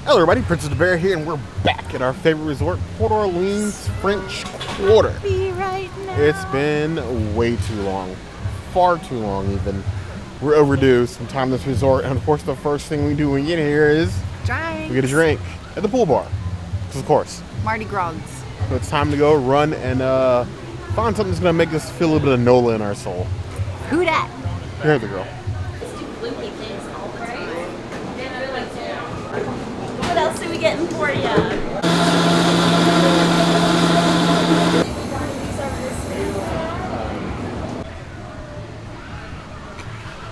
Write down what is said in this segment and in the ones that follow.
Hello everybody, Princess the Bear here, and we're back at our favorite resort, Port Orleans French Quarter. Be right now. It's been way too long, far too long even. We're overdue some time at this resort, and of course the first thing we do when we get here is Drinks. we get a drink at the pool bar. Because of course. Mardi Grogs. So it's time to go run and find something that's going to make us feel a little bit of NOLA in our soul. Who dat? Here's the girl. What else are we getting for you?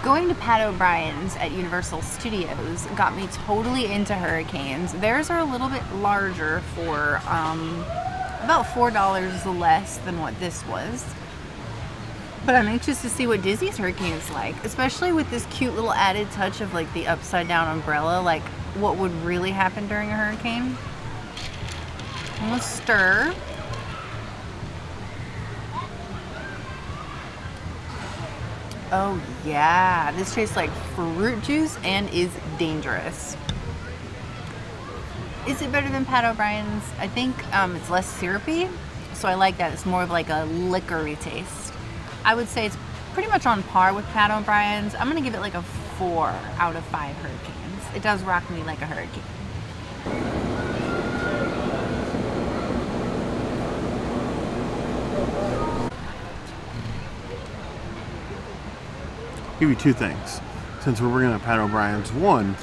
Going to Pat O'Brien's at Universal Studios got me totally into hurricanes. Theirs are a little bit larger for about $4 less than what this was. But I'm anxious to see what Disney's hurricane is like, especially with this cute little added touch of like the upside down umbrella, like what would really happen during a hurricane. I'm gonna stir. Oh yeah, this tastes like fruit juice and is dangerous. Is it better than Pat O'Brien's? I think it's less syrupy, so I like that. It's more of like a liquor-y taste. I would say it's pretty much on par with Pat O'Brien's. I'm gonna give it like a 4 out of 5 hurricanes. It does rock me like a hurricane. I'll give you two things. Since we're bringing up Pat O'Brien's, one,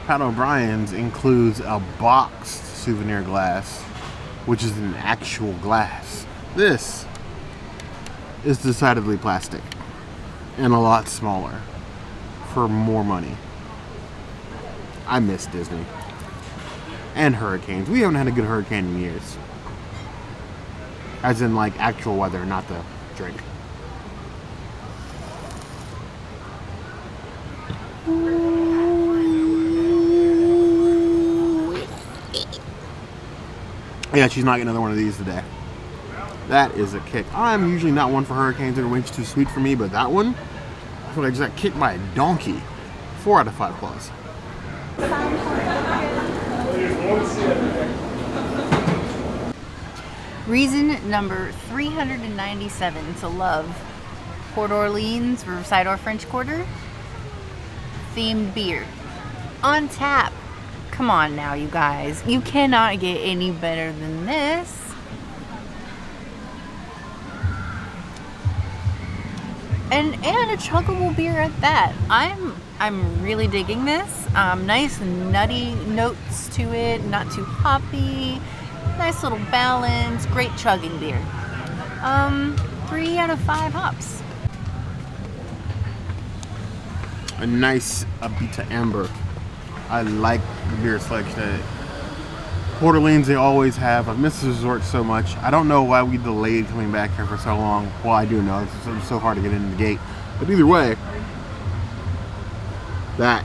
Pat O'Brien's includes a boxed souvenir glass, which is an actual glass. This is decidedly plastic and a lot smaller for more money. I miss Disney and hurricanes. We haven't had a good hurricane in years, as in like actual weather, not the drink. Yeah, she's not getting another one of these today. That is a kick. I'm usually not one for hurricanes. They're way too sweet for me, but that one, I feel like I just got kicked by a donkey. 4 out of 5 claws. Reason number 397 to love Port Orleans Reposado French Quarter themed beer on tap. Come on now, you guys. You cannot get any better than this. And a chuggable beer at that. I'm really digging this. Nice nutty notes to it, not too hoppy. Nice little balance. Great chugging beer. 3 out of 5 hops. A nice Abita Amber. I like the beer selection at Port Orleans. They always have. I've missed the resort so much. I don't know why we delayed coming back here for so long. Well, I do know. It's so hard to get into the gate. But either way, that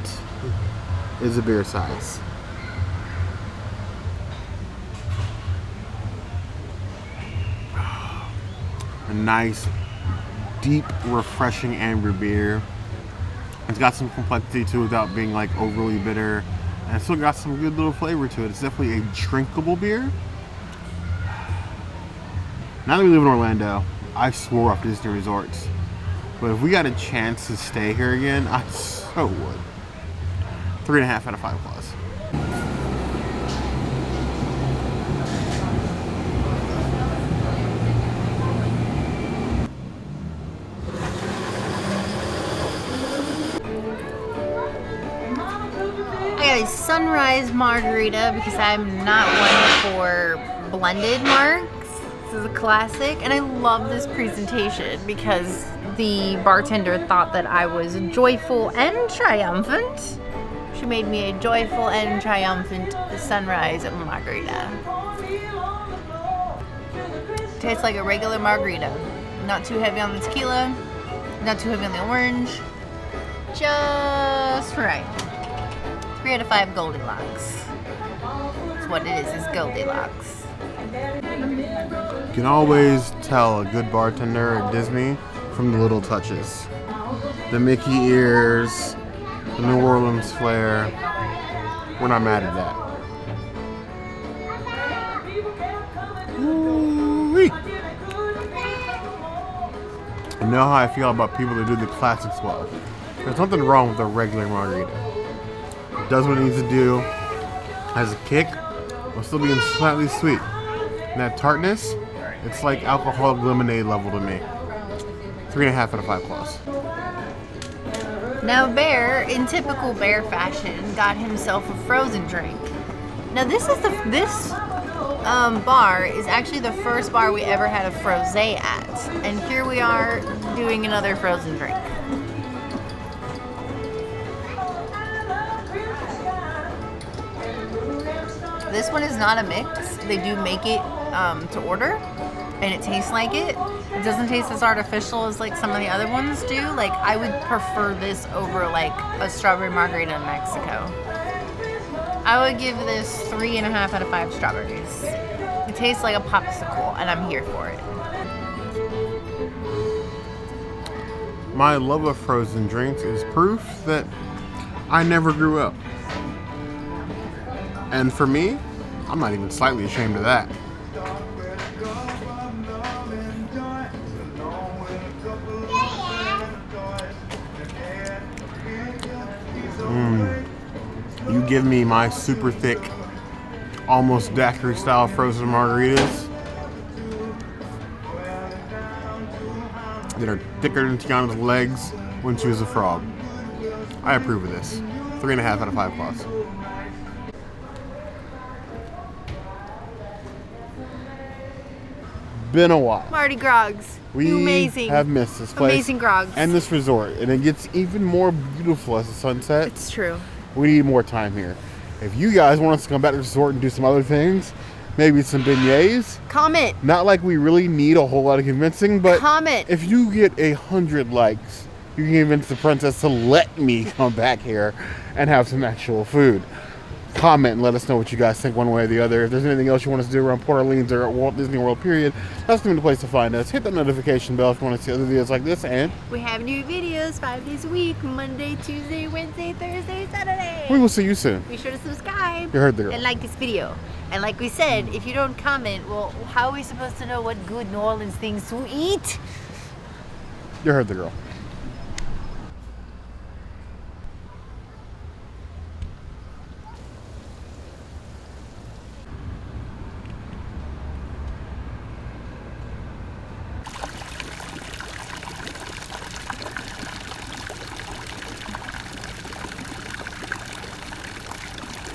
is a beer size. A nice, deep, refreshing amber beer. It's got some complexity to it without being like overly bitter, and it's still got some good little flavor to it. It's definitely a drinkable beer. Now that we live in Orlando, I swore off Disney resorts, but if we got a chance to stay here again, I so would. 3.5 out of 5 claws. A sunrise margarita because I'm not one for blended marks. This is a classic, and I love this presentation because the bartender thought that I was joyful and triumphant. She made me a joyful and triumphant sunrise margarita. Tastes like a regular margarita. Not too heavy on the tequila, not too heavy on the orange. Just right. 3 out of 5 Goldilocks. That's what it is Goldilocks. You can always tell a good bartender at Disney from the little touches. The Mickey ears, the New Orleans flair. We're not mad at that. Ooh-wee. I know how I feel about people that do the classics well. There's nothing wrong with a regular margarita. It does what it needs to do, has a kick, while still being slightly sweet. And that tartness, it's like alcoholic lemonade level to me. 3.5 out of 5 claws. Now Bear, in typical Bear fashion, got himself a frozen drink. Now this bar is actually the first bar we ever had a frosé at, and here we are doing another frozen drink. This one is not a mix. They do make it to order, and it tastes like it. It doesn't taste as artificial as like some of the other ones do. Like I would prefer this over like a strawberry margarita in Mexico. I would give this 3.5 out of 5 strawberries. It tastes like a popsicle, and I'm here for it. My love of frozen drinks is proof that I never grew up. And for me, I'm not even slightly ashamed of that. You give me my super thick, almost daiquiri style frozen margaritas that are thicker than Tiana's legs when she was a frog. I approve of this. 3.5 out of 5 claws. Been a while. Mardi Grogs. We Amazing. have missed this place. Amazing Grogs. And this resort. And it gets even more beautiful as the sun sets. It's true. We need more time here. If you guys want us to come back to the resort and do some other things, maybe some beignets. Comment. Not like we really need a whole lot of convincing, but Comment. if you get 100 likes, you can convince the princess to let me come back here and have some actual food. Comment and let us know what you guys think one way or the other. If there's anything else you want us to do around Port Orleans or at Walt Disney World, period, that's the place to find us. Hit that notification bell if you want to see other videos like this, and We have new videos 5 days a week, Monday, Tuesday, Wednesday, Thursday, Saturday. we will see you soon. Be sure to subscribe You heard the girl. and like this video. And like we said, if you don't comment, well, how are we supposed to know what good New Orleans things to eat? You heard the girl.